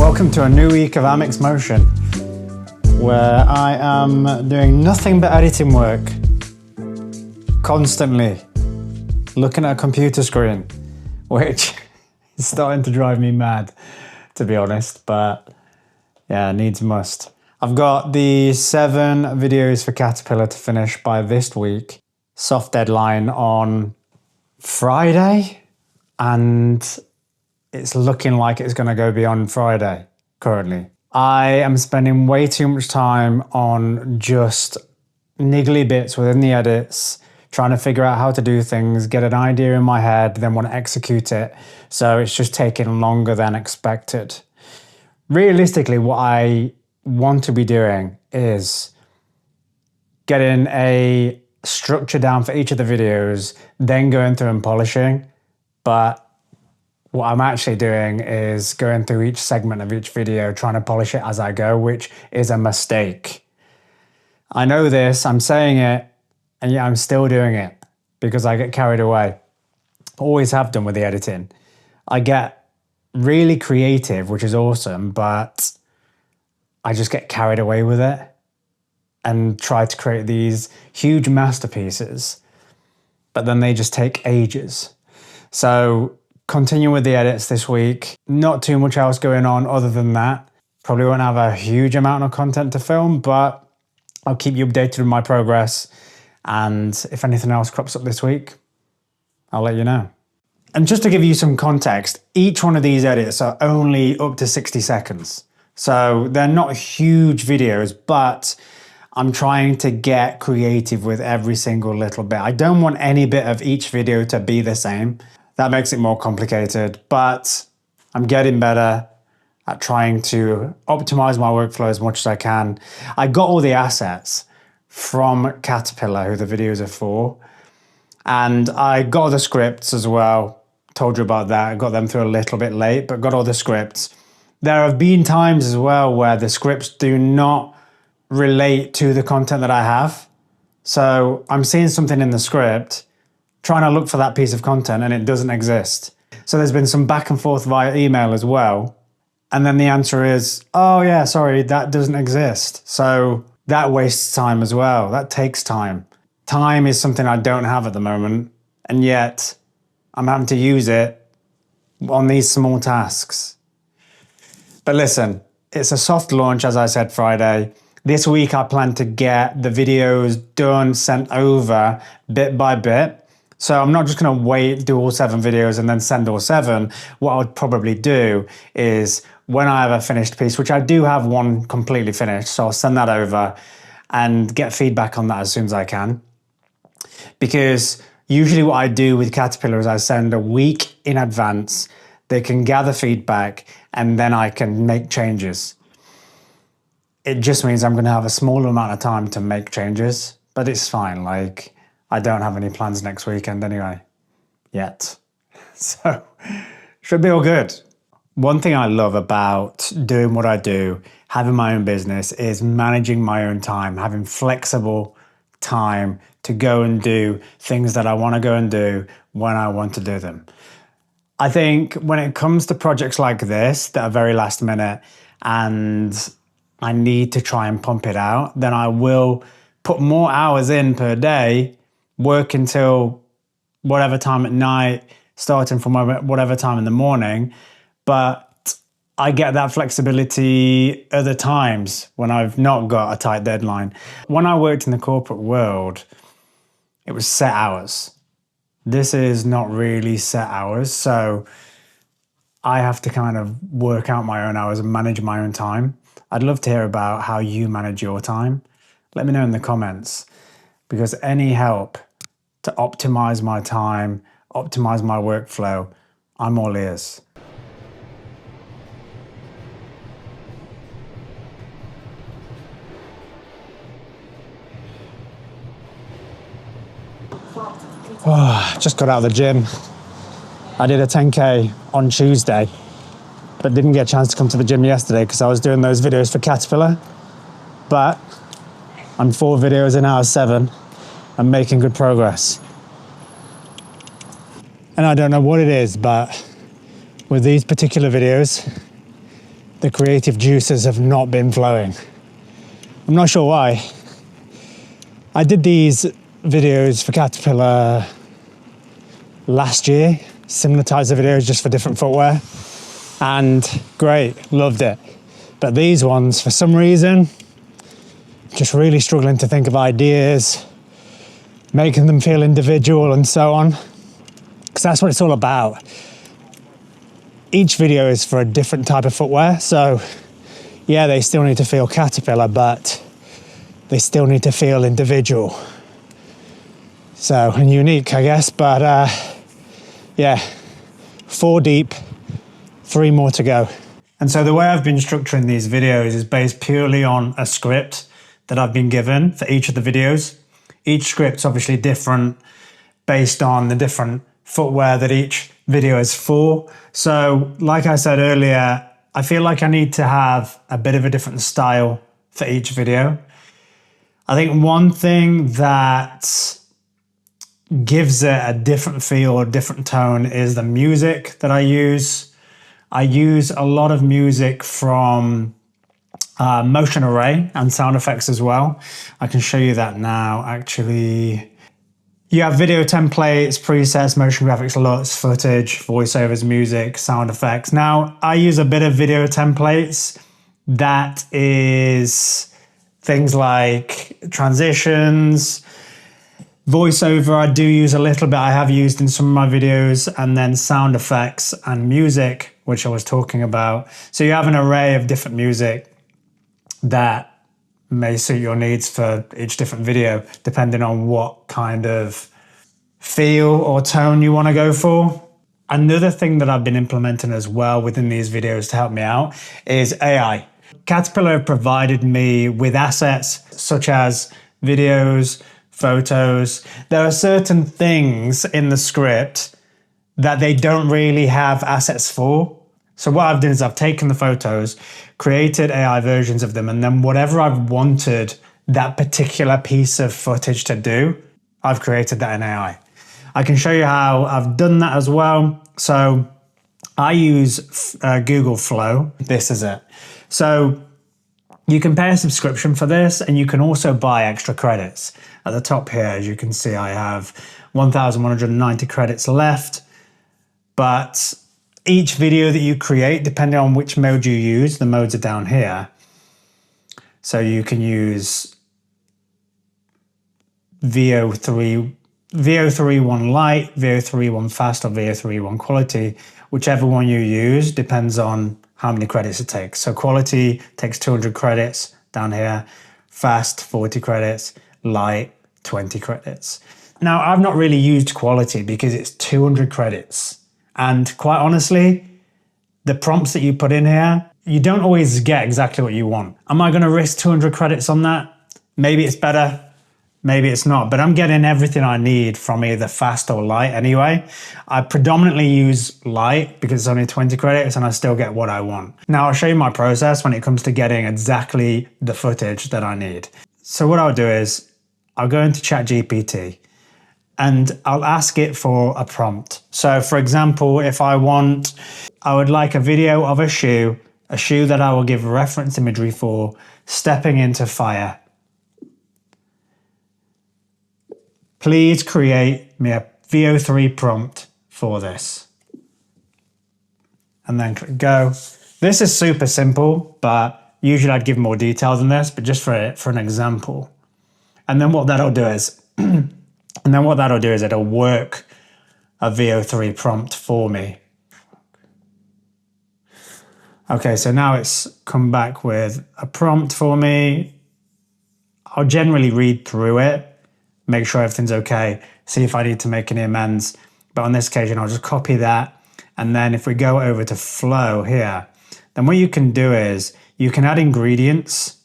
Welcome to a new week of Amixmotion, where I am doing nothing but editing work, constantly looking at a computer screen, which is starting to drive me mad, to be honest, but yeah, needs must. I've got the 7 videos for Caterpillar to finish by this week. Soft deadline on Friday, and it's looking like it's going to go beyond Friday currently. I am spending way too much time on just niggly bits within the edits, trying to figure out how to do things, get an idea in my head, then want to execute it. So it's just taking longer than expected. Realistically, what I want to be doing is getting a structure down for each of the videos, then going through and polishing. But what I'm actually doing is going through each segment of each video, trying to polish it as I go, which is a mistake. I know this, I'm saying it, and yet I'm still doing it because I get carried away. Always have done with the editing. I get really creative, which is awesome, but I just get carried away with it and try to create these huge masterpieces, but then they just take ages. So continue with the edits this week. Not too much else going on other than that. Probably won't have a huge amount of content to film, but I'll keep you updated with my progress. And if anything else crops up this week, I'll let you know. And just to give you some context, each one of these edits are only up to 60 seconds. So they're not huge videos, but I'm trying to get creative with every single little bit. I don't want any bit of each video to be the same. That makes it more complicated, but I'm getting better at trying to optimize my workflow as much as I can. I got all the assets from Caterpillar, who the videos are for, and I got the scripts as well. Told you about that. I got them through a little bit late, but got all the scripts. There have been times as well where the scripts do not relate to the content that I have. So I'm seeing something in the script, trying to look for that piece of content, and it doesn't exist. So there's been some back and forth via email as well. And then the answer is, oh yeah, sorry, that doesn't exist. So that wastes time as well. That takes time. Time is something I don't have at the moment, and yet I'm having to use it on these small tasks. But listen, it's a soft launch, as I said, Friday. This week I plan to get the videos done, sent over bit by bit. So I'm not just going to wait, do all 7 videos and then send all 7. What I would probably do is when I have a finished piece, which I do have one completely finished, so I'll send that over and get feedback on that as soon as I can. Because usually what I do with Caterpillar is I send a week in advance. They can gather feedback and then I can make changes. It just means I'm going to have a smaller amount of time to make changes, but it's fine. Like, I don't have any plans next weekend anyway, yet. So, should be all good. One thing I love about doing what I do, having my own business, is managing my own time, having flexible time to go and do things that I want to go and do when I want to do them. I think when it comes to projects like this that are very last minute and I need to try and pump it out, then I will put more hours in per day, work until whatever time at night, starting from whatever time in the morning. But I get that flexibility other times when I've not got a tight deadline. When I worked in the corporate world, it was set hours. This is not really set hours, so I have to kind of work out my own hours and manage my own time. I'd love to hear about how you manage your time. Let me know in the comments, because any help to optimize my time, optimize my workflow, I'm all ears. Oh, just got out of the gym. I did a 10K on Tuesday, but didn't get a chance to come to the gym yesterday because I was doing those videos for Caterpillar. But I'm 4 videos in out of 7. I'm making good progress. And I don't know what it is, but with these particular videos, the creative juices have not been flowing. I'm not sure why. I did these videos for Caterpillar last year, similar types of videos just for different footwear, and great, loved it. But these ones, for some reason, just really struggling to think of ideas, making them feel individual and so on, because that's what it's all about. Each video is for a different type of footwear, so yeah, they still need to feel Caterpillar, but they still need to feel individual. So, and unique, I guess, but yeah, 4 deep, 3 more to go. And so the way I've been structuring these videos is based purely on a script that I've been given for each of the videos. Each script's obviously different based on the different footwear that each video is for. So, like I said earlier, I feel like I need to have a bit of a different style for each video. I think one thing that gives it a different feel, a different tone is the music that I use. I use a lot of music from Motion Array and sound effects as well. I can show you that now, actually. You have video templates, presets, motion graphics, LUTs, footage, voiceovers, music, sound effects. Now, I use a bit of video templates. That is things like transitions, voiceover, I do use a little bit. I have used in some of my videos, and then sound effects and music, which I was talking about. So you have an array of different music that may suit your needs for each different video, depending on what kind of feel or tone you want to go for. Another thing that I've been implementing as well within these videos to help me out is AI. Caterpillar have provided me with assets such as videos, photos. There are certain things in the script that they don't really have assets for. So what I've done is I've taken the photos, created AI versions of them, and then whatever I've wanted that particular piece of footage to do, I've created that in AI. I can show you how I've done that as well. So I use Google Flow. This is it. So you can pay a subscription for this, and you can also buy extra credits. At the top here, as you can see, I have 1,190 credits left. But each video that you create, depending on which mode you use, the modes are down here. So you can use VO3 1 light, VO3 1 fast, or VO3 1 quality. Whichever one you use depends on how many credits it takes. So quality takes 200 credits down here, fast 40 credits, light 20 credits. Now, I've not really used quality because it's 200 credits. And quite honestly, the prompts that you put in here, you don't always get exactly what you want. Am I going to risk 200 credits on that? Maybe it's better, maybe it's not, but I'm getting everything I need from either fast or light anyway. I predominantly use light because it's only 20 credits and I still get what I want. Now I'll show you my process when it comes to getting exactly the footage that I need. So what I'll do is I'll go into ChatGPT and I'll ask it for a prompt. So for example, if I would like a video of a shoe that I will give reference imagery for, stepping into fire. Please create me a VO3 prompt for this. And then click go. This is super simple, but usually I'd give more detail than this, but just for an example. And then what that'll do is, it'll work a VO3 prompt for me. Okay, so now it's come back with a prompt for me. I'll generally read through it, make sure everything's okay, see if I need to make any amends. But on this occasion, I'll just copy that. And then if we go over to Flow here, then what you can do is you can add ingredients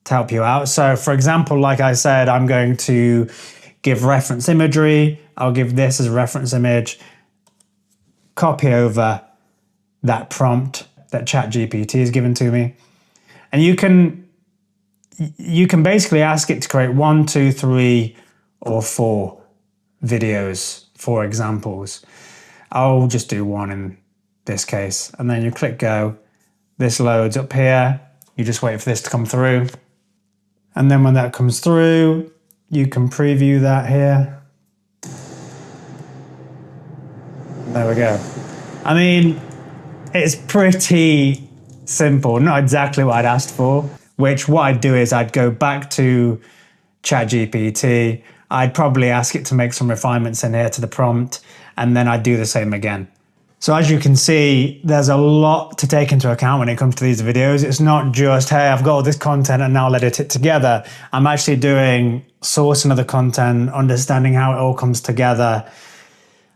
to help you out. So for example, like I said, I'm going to give reference imagery. I'll give this as a reference image, copy over that prompt that ChatGPT has given to me. And you can basically ask it to create 1, 2, 3, or 4 videos, 4 examples. I'll just do 1 in this case. And then you click go, this loads up here. You just wait for this to come through. And then when that comes through, you can preview that here. There we go. I mean, it's pretty simple, not exactly what I'd asked for, which what I'd do is I'd go back to ChatGPT. I'd probably ask it to make some refinements in here to the prompt, and then I'd do the same again. So as you can see, there's a lot to take into account when it comes to these videos. It's not just, hey, I've got all this content and now I'll edit it together. I'm actually doing sourcing of the content, understanding how it all comes together.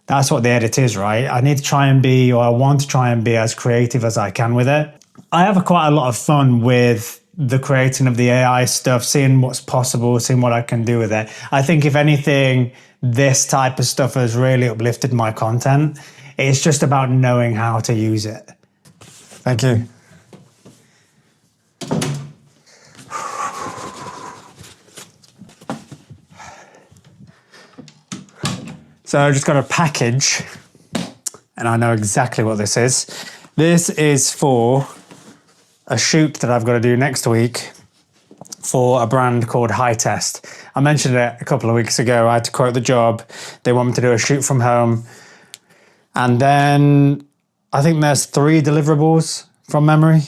That's what the edit is, right? I need to try and be, or I want to try and be as creative as I can with it. I have quite a lot of fun with the creating of the AI stuff, seeing what's possible, seeing what I can do with it. I think if anything, this type of stuff has really uplifted my content. It's just about knowing how to use it. Thank you. So I just got a package and I know exactly what this is. This is for a shoot that I've got to do next week for a brand called High Test. I mentioned it a couple of weeks ago. I had to quote the job. They want me to do a shoot from home. And then I think there's 3 deliverables from memory.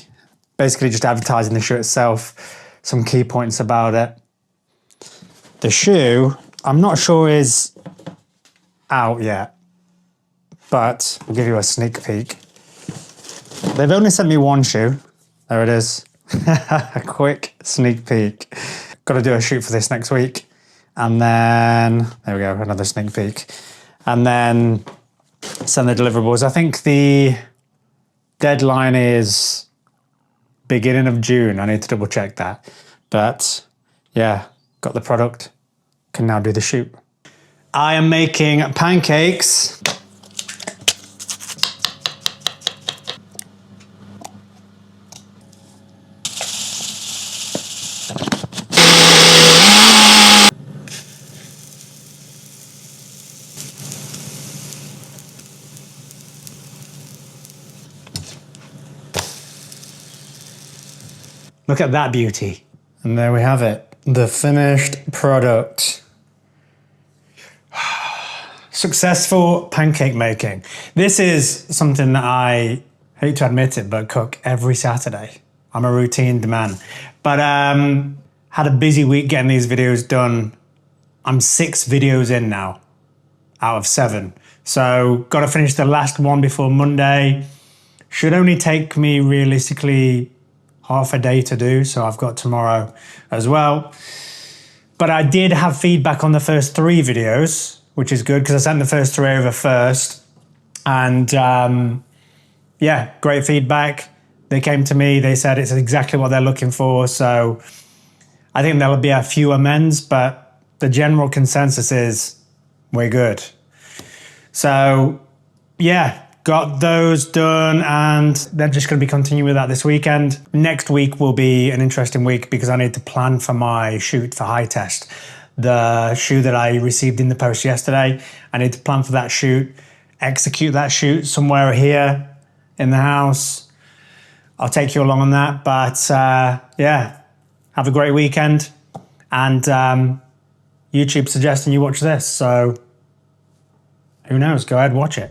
Basically just advertising the shoe itself, some key points about it. The shoe, I'm not sure is out yet, but I'll give you a sneak peek. They've only sent me 1 shoe. There it is. A quick sneak peek. Got to do a shoot for this next week. And then, there we go, another sneak peek. And then send the deliverables. I think the deadline is beginning of June. I need to double check that. But yeah, got the product. Can now do the shoot. I am making pancakes. Look at that beauty. And there we have it, the finished product. Successful pancake making. This is something that I hate to admit it, but cook every Saturday. I'm a routine man. But had a busy week getting these videos done. I'm 6 videos in now out of 7. So got to finish the last one before Monday. Should only take me realistically half a day to do, so I've got tomorrow as well. But I did have feedback on the first 3 videos, which is good because I sent the first 3 over first. And yeah, great feedback. They came to me, they said it's exactly what they're looking for. So I think there'll be a few amends, but the general consensus is we're good. So yeah, got those done and they're just going to be continuing with that this weekend. Next week will be an interesting week because I need to plan for my shoot for High Test. The shoe that I received in the post yesterday, I need to plan for that shoot, execute that shoot somewhere here in the house. I'll take you along on that, but yeah, have a great weekend. And YouTube suggesting you watch this, so who knows, go ahead, watch it.